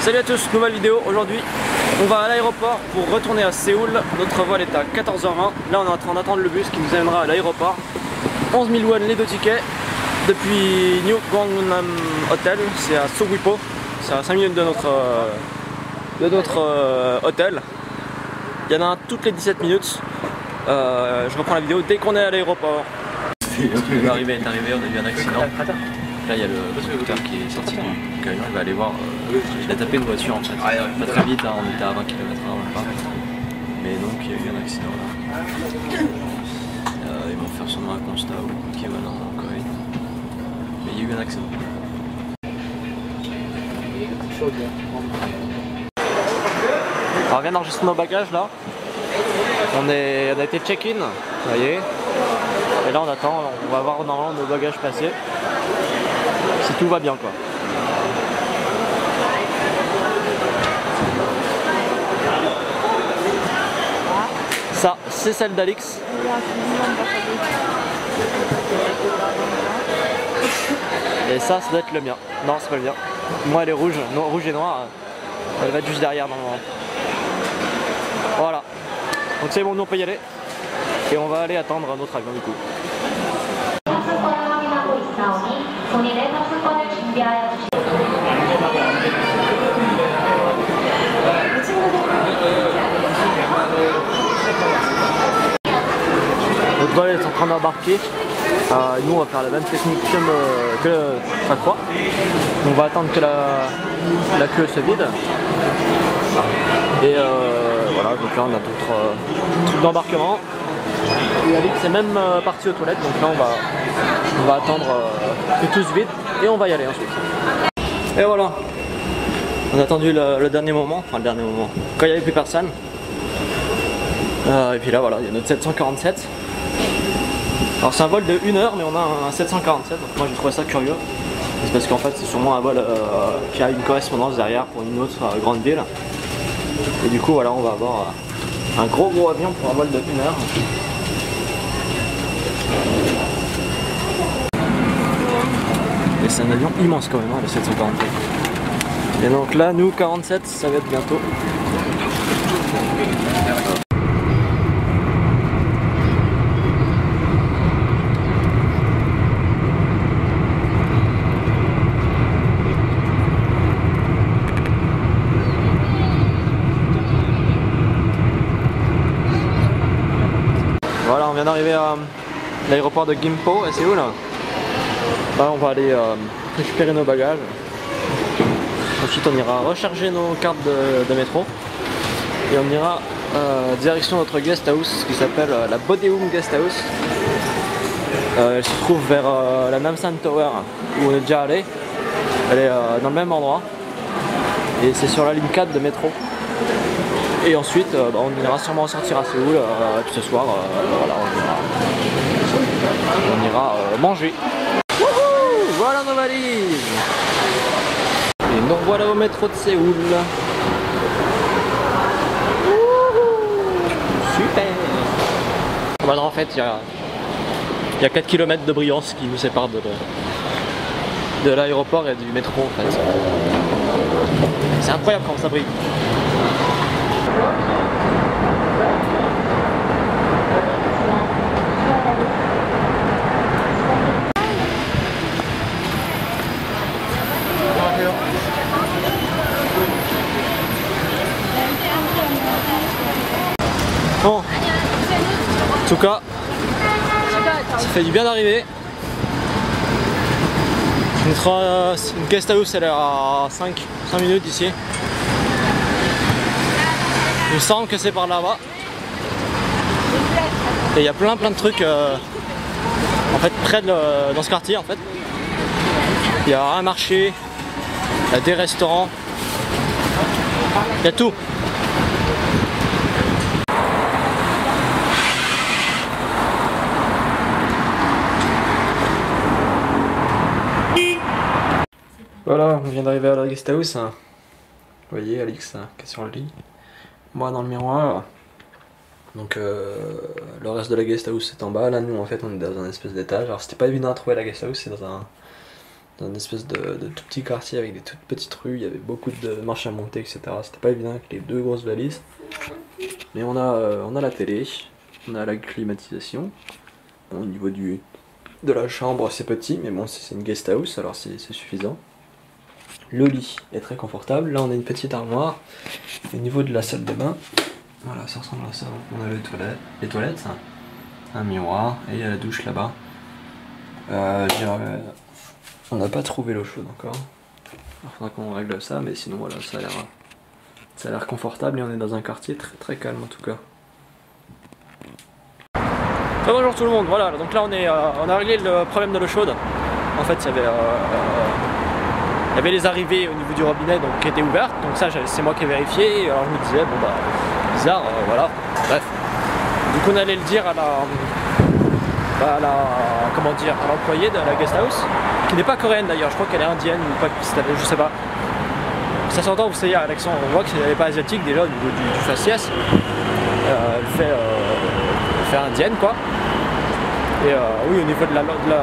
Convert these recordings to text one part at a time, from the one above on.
Salut à tous, nouvelle vidéo. Aujourd'hui on va à l'aéroport pour retourner à Séoul. Notre vol est à 14h20. Là on est en train d'attendre le bus qui nous amènera à l'aéroport. 11 000 won les deux tickets depuis New Gangnam Hotel. C'est à Sogwipo. C'est à 5 minutes de notre hôtel. Il y en a un toutes les 17 minutes. Je reprends la vidéo dès qu'on est à l'aéroport. L'arrivée est arrivée, on a eu un accident. Là il y a le scooter qui est sorti du camion, il va aller voir. Il a tapé une voiture en fait. Pas très vite, là, on était à 20 km/h même pas. Mais donc il y a eu un accident là. Ils vont faire sûrement un constat ou qui va dans un Corée. Mais il y a eu un accident. Alors, on vient d'enregistrer nos bagages là. On a été check-in, vous voyez. Et là on attend, on va voir normalement nos bagages passer. Si tout va bien quoi. Ça, c'est celle d'Alix. Et ça doit être le mien. Non, c'est pas le mien. Moi elle est rouge, non, rouge et noire. Elle va être juste derrière normalement. Voilà. Donc c'est bon, nous on peut y aller. Et on va aller attendre notre avion du coup. Notre vol est en train d'embarquer. Nous on va faire la même technique que chaque fois. On va attendre que la queue se vide. Et voilà, donc là on a d'autres trucs d'embarquement. Et Alix est même parti aux toilettes, donc là on va attendre que tout se vide et on va y aller ensuite. Et voilà, on a attendu le dernier moment, enfin le dernier moment, quand il n'y avait plus personne. Et puis là voilà, il y a notre 747. Alors c'est un vol de 1 heure mais on a un 747, donc moi j'ai trouvé ça curieux. C'est parce qu'en fait c'est sûrement un vol qui a une correspondance derrière pour une autre grande ville. Et du coup voilà, on va avoir un gros avion pour un vol de 1 heure. Et c'est un avion immense quand même, hein, le 747. Et donc là, nous 47, ça va être bientôt. Voilà, on vient d'arriver à l'aéroport de Gimpo à Séoul. Là, on va aller récupérer nos bagages. Ensuite, on ira recharger nos cartes de métro. Et on ira direction notre guest house qui s'appelle la Bodeum Guest House. Elle se trouve vers la Namsan Tower où on est déjà allé. Elle est dans le même endroit. Et c'est sur la ligne 4 de métro. Et ensuite, on ira sûrement sortir à Séoul, puis ce soir, voilà, on ira manger. Wouhou, voilà nos valises. Et nous revoilà au métro de Séoul. Wouhou, super. Voilà, en fait, il y a 4 km de brillance qui nous séparent de l'aéroport et du métro en fait. C'est incroyable quand ça brille. Bon, en tout cas, ça fait du bien d'arriver. Une guest house, elle est à 5 minutes d'ici. Il me semble que c'est par là-bas. Et il y a plein de trucs en fait près dans ce quartier en fait. Il y a un marché, il y a des restaurants, il y a tout. Voilà, on vient d'arriver à la guest house. Vous voyez Alix qui est sur le lit. Moi dans le miroir. Donc le reste de la guest house est en bas. Là nous en fait on est dans un espèce d'étage. Alors c'était pas évident à trouver la guest house, c'est dans une espèce de tout petit quartier avec des toutes petites rues, il y avait beaucoup de marches à monter, etc. C'était pas évident avec les 2 grosses valises. Mais on a la télé, on a la climatisation. Au niveau de la chambre, c'est petit, mais bon, c'est une guest house, alors c'est suffisant. Le lit est très confortable. Là, on a une petite armoire. Au niveau de la salle de bain, voilà, ça ressemble à ça. On a les toilettes, un miroir, et il y a la douche là-bas. On n'a pas trouvé l'eau chaude encore. Il faudra qu'on règle ça, mais sinon voilà, ça a l'air confortable et on est dans un quartier très très calme en tout cas. Bonjour tout le monde, voilà, donc là on a réglé le problème de l'eau chaude. En fait il y avait les arrivées au niveau du robinet donc, qui étaient ouvertes, donc ça c'est moi qui ai vérifié, alors je me disais bon bah bizarre, voilà, bref. Du coup on allait le dire à l'employée de la guest house, qui n'est pas coréenne d'ailleurs, je crois qu'elle est indienne ou pakistanais, je sais pas. Ça s'entend, vous savez, à l'accent, on voit qu'elle n'est pas asiatique déjà au niveau du faciès. Elle fait indienne quoi. Et oui, au niveau de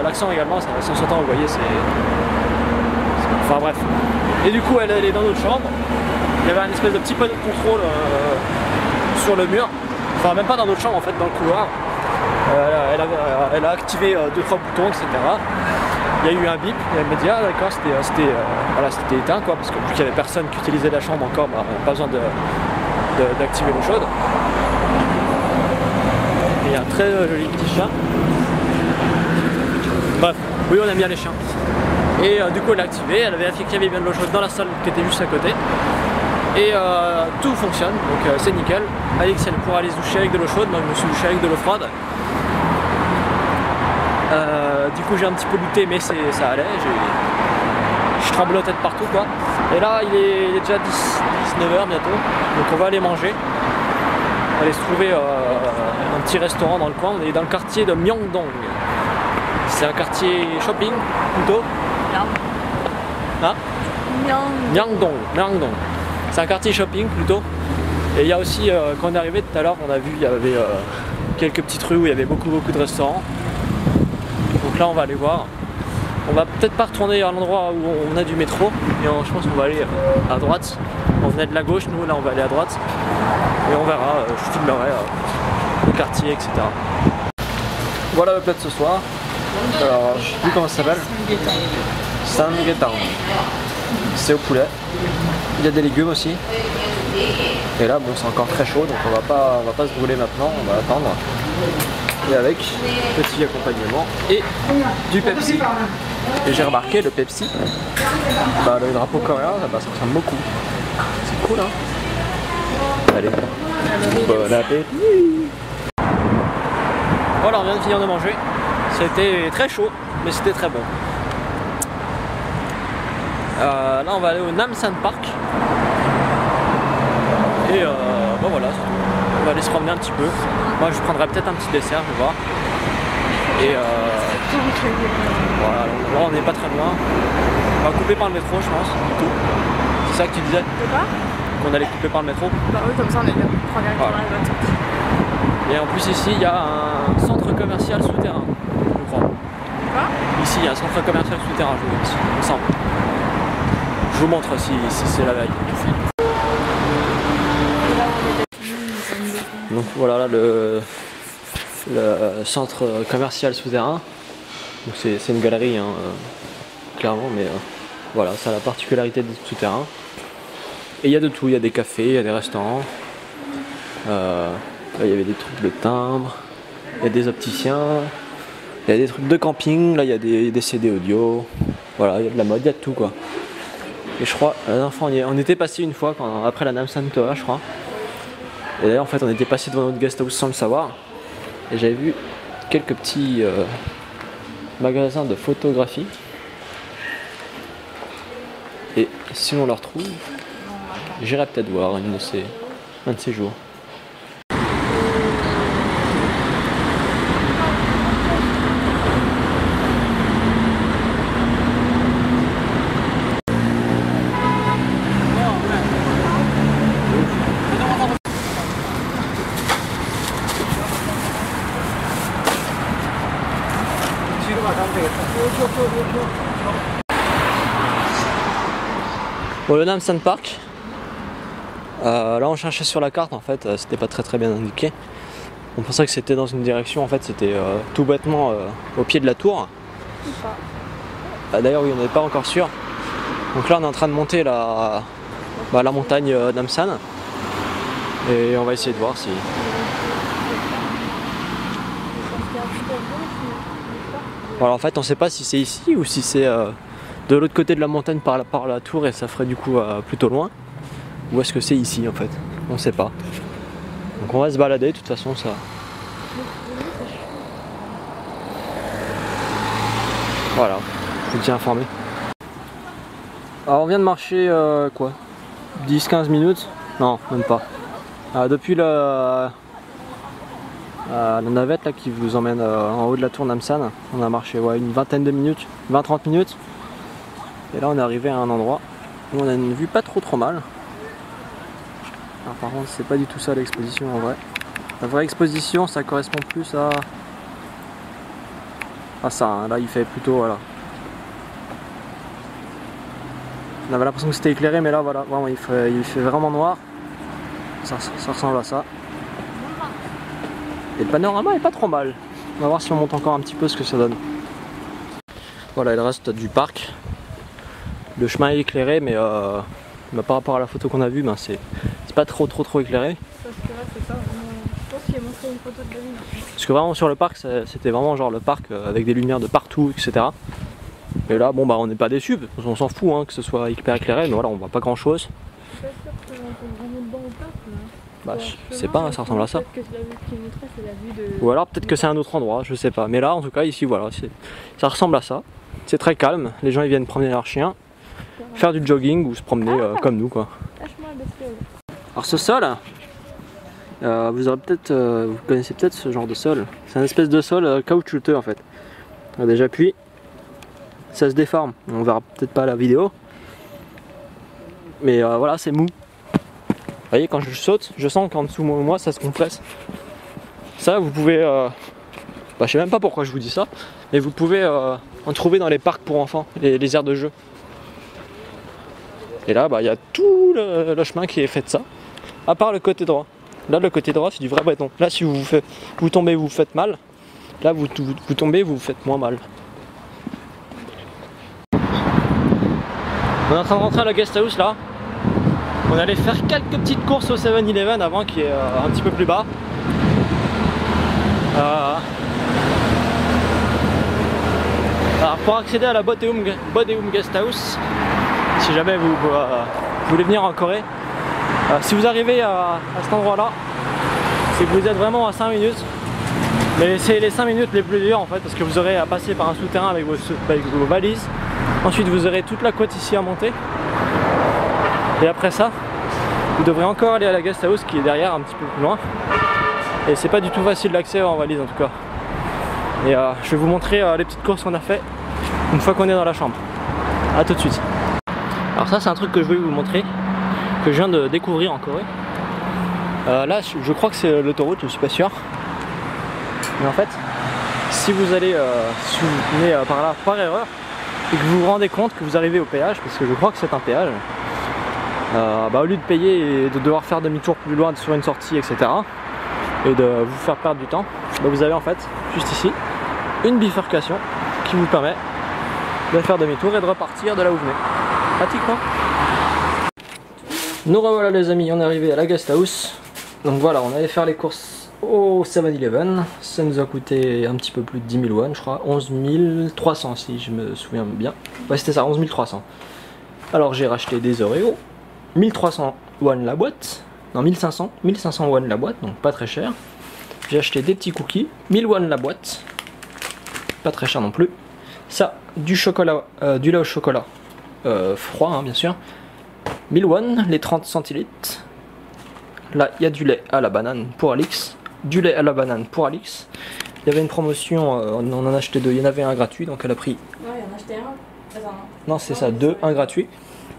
l'accent également, ça s'entend, vous voyez, enfin bref. Et du coup, elle est dans notre chambre. Il y avait un espèce de petit panneau de contrôle sur le mur. Enfin, même pas dans notre chambre en fait, dans le couloir. Elle a activé 2-3 boutons, etc. Il y a eu un bip et elle m'a dit ah d'accord, c'était éteint quoi, parce que vu qu'il n'y avait personne qui utilisait la chambre encore, bah, pas besoin d'activer l'eau chaude. Et il y a un très joli petit chien. Bref, oui on aime bien les chiens. Et du coup elle l'a activé, elle a vérifié qu'il y avait bien de l'eau chaude dans la salle qui était juste à côté. Et tout fonctionne, donc c'est nickel. Alix elle pourra aller se doucher avec de l'eau chaude, moi je me suis douché avec de l'eau froide. Du coup j'ai un petit peu lutté mais ça allait, je tremble la tête partout quoi. Et là il est déjà 19h bientôt, donc on va aller manger. On va aller se trouver un petit restaurant dans le coin, on est dans le quartier de Myeongdong. C'est un quartier shopping plutôt. Hein? Myeongdong. C'est un quartier shopping plutôt. Et il y a aussi, quand on est arrivé tout à l'heure, on a vu il y avait quelques petites rues où il y avait beaucoup de restaurants. Donc là on va aller voir. On va peut-être pas retourner à l'endroit où on a du métro. Et je pense qu'on va aller à droite. On venait de la gauche, nous là on va aller à droite. Et on verra, je filmerai le quartier, etc. Voilà le plat de ce soir. Alors, je sais plus comment ça s'appelle. Samgyetang. C'est au poulet. Il y a des légumes aussi. Et là, bon, c'est encore très chaud, donc on va pas se brûler maintenant, on va attendre. Et avec petit accompagnement et du Pepsi. Et j'ai remarqué le Pepsi, le drapeau coréen, ça ressemble beaucoup. C'est cool, hein. Allez, bon appétit. Voilà, on vient de finir de manger. C'était très chaud, mais c'était très bon. Là, on va aller au Namsan Park. Et bon voilà, on va aller se promener un petit peu. Moi, je prendrai peut-être un petit dessert, je vais voir. Et voilà, là, on n'est pas très loin. On va couper par le métro, je pense, du tout. C'est ça que tu disais? De quoi? Qu'on allait couper par le métro? Bah oui, comme ça on est bien. On prend directement la bonne sortie. Et en plus ici il y a un centre commercial souterrain, je crois. Quoi? Ici il y a un centre commercial souterrain, il me semble. Je vous montre si c'est la veille. Donc voilà là, le centre commercial souterrain. C'est une galerie hein, clairement, mais voilà, ça a la particularité d'être souterrain. Et il y a de tout, il y a des cafés, il y a des restaurants. Là, il y avait des trucs de timbre, il y a des opticiens, il y a des trucs de camping, là il y a des CD audio, voilà, il y a de la mode, il y a de tout quoi. Et je crois, la dernière fois on était passé une fois, après la Namsan Toa je crois. Et d'ailleurs en fait on était passé devant notre guest house sans le savoir. Et j'avais vu quelques petits magasins de photographie. Et si on le retrouve, j'irai peut-être voir un de ces jours. Bon, le Namsan Park. Là on cherchait sur la carte, en fait c'était pas très bien indiqué. On pensait que c'était dans une direction, en fait c'était tout bêtement au pied de la tour. D'ailleurs oui, on n'est pas encore sûr. Donc là on est en train de monter la montagne Namsan. Et on va essayer de voir si... Voilà, en fait on sait pas si c'est ici ou si c'est de l'autre côté de la montagne par la tour, et ça ferait du coup plutôt loin. Ou est-ce que c'est ici en fait? On sait pas. Donc on va se balader, de toute façon ça. Voilà, je vous tiens informé. Alors on vient de marcher quoi, 10-15 minutes? Non, même pas. Depuis la navette là qui vous emmène en haut de la tour Namsan, on a marché une vingtaine de minutes, 20-30 minutes. Et là on est arrivé à un endroit où on a une vue pas trop mal. Alors, par contre c'est pas du tout ça l'exposition en vrai. La vraie exposition ça correspond plus à ça, hein. Là il fait plutôt voilà. On avait l'impression que c'était éclairé, mais là voilà, vraiment il fait vraiment noir. Ça ressemble à ça. Et le panorama est pas trop mal. On va voir si on monte encore un petit peu ce que ça donne. Voilà, il reste du parc. Le chemin est éclairé, mais par rapport à la photo qu'on a vue, c'est pas trop éclairé. Parce que là c'est ça, je pense qu'il a montré une photo de la ville. Parce que vraiment sur le parc, c'était vraiment genre le parc avec des lumières de partout, etc. Et là, bon on n'est pas déçus, on s'en fout hein, que ce soit hyper éclairé, mais voilà, on voit pas grand chose. Je suis pas sûre qu'on rentre vraiment dedans au parc là. Je sais pas, ça ressemble à ça. Peut-être que la vue qu'il montrait, c'est la vue de... Ou alors peut-être que c'est un autre endroit, je sais pas. Mais là en tout cas ici voilà, ça ressemble à ça. C'est très calme, les gens ils viennent promener leurs chiens, faire du jogging ou se promener comme nous quoi. Lâche-moi la bestiole. Alors ce sol, vous connaissez peut-être ce genre de sol. C'est une espèce de sol caoutchouteux en fait. Déjà j'appuie, ça se déforme. On verra peut-être pas la vidéo. Mais voilà, c'est mou. Vous voyez, quand je saute, je sens qu'en dessous de moi ça se compresse. Ça vous pouvez... je sais même pas pourquoi je vous dis ça. Mais vous pouvez en trouver dans les parcs pour enfants, les aires de jeu. Et là, il y a tout le chemin qui est fait de ça. À part le côté droit. Là, le côté droit, c'est du vrai béton. Là, si vous tombez, vous faites mal. Là, vous tombez, vous faites moins mal. On est en train de rentrer à la guest house là. On allait faire quelques petites courses au 7-Eleven avant, qui est un petit peu plus bas. Alors pour accéder à la Bodeum Guest House, si jamais vous voulez venir en Corée, si vous arrivez à cet endroit là, c'est que vous êtes vraiment à 5 minutes. Mais c'est les 5 minutes les plus dures en fait, parce que vous aurez à passer par un souterrain avec vos valises. Ensuite vous aurez toute la côte ici à monter. Et après ça, vous devrez encore aller à la guest house qui est derrière, un petit peu plus loin. Et c'est pas du tout facile d'accès en valise en tout cas. Et je vais vous montrer les petites courses qu'on a fait une fois qu'on est dans la chambre. A tout de suite. Alors ça c'est un truc que je voulais vous montrer, que je viens de découvrir en Corée. Là je crois que c'est l'autoroute, je suis pas sûr. Mais en fait, si vous allez, si vous venez par là par erreur et que vous vous rendez compte que vous arrivez au péage, parce que je crois que c'est un péage, au lieu de payer et de devoir faire demi-tour plus loin sur une sortie, etc., et de vous faire perdre du temps, vous avez en fait juste ici une bifurcation qui vous permet de faire demi-tour et de repartir de là où vous venez. Pratique, non? Nous revoilà les amis, on est arrivé à la guest house. Donc voilà, on allait faire les courses au 7-Eleven. Ça nous a coûté un petit peu plus de 10 000 won, je crois, 11 300 si je me souviens bien. Ouais, c'était ça, 11 300. Alors j'ai racheté des Oreos, 1300 won la boîte. Non, 1500 won la boîte, donc pas très cher. J'ai acheté des petits cookies, 1000 won la boîte, pas très cher non plus. Ça, du chocolat, du lait au chocolat froid, hein, bien sûr, 1000 won, les 30 centilitres. Là, il y a du lait à la banane pour Alix, du lait à la banane pour Alix. Il y avait une promotion, on en a acheté deux, il y en avait un gratuit, donc elle a pris... Non, il y en a acheté un. Attends, non, c'est ça, deux, un gratuit.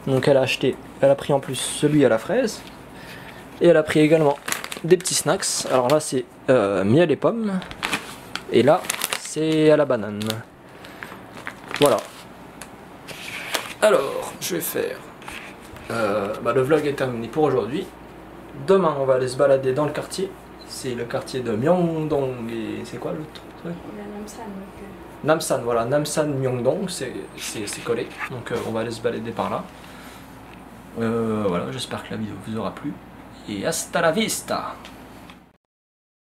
Donc elle a pris en plus celui à la fraise. Et elle a pris également des petits snacks. Alors là c'est miel et pommes. Et là c'est à la banane. Voilà. Alors je vais faire le vlog est terminé pour aujourd'hui. Demain, on va aller se balader dans le quartier. C'est le quartier de Myeongdong et c'est quoi l'autre truc? Namsan, voilà, Namsan Myeongdong, c'est collé. Donc on va aller se balader par là. Voilà, j'espère que la vidéo vous aura plu. Et hasta la vista!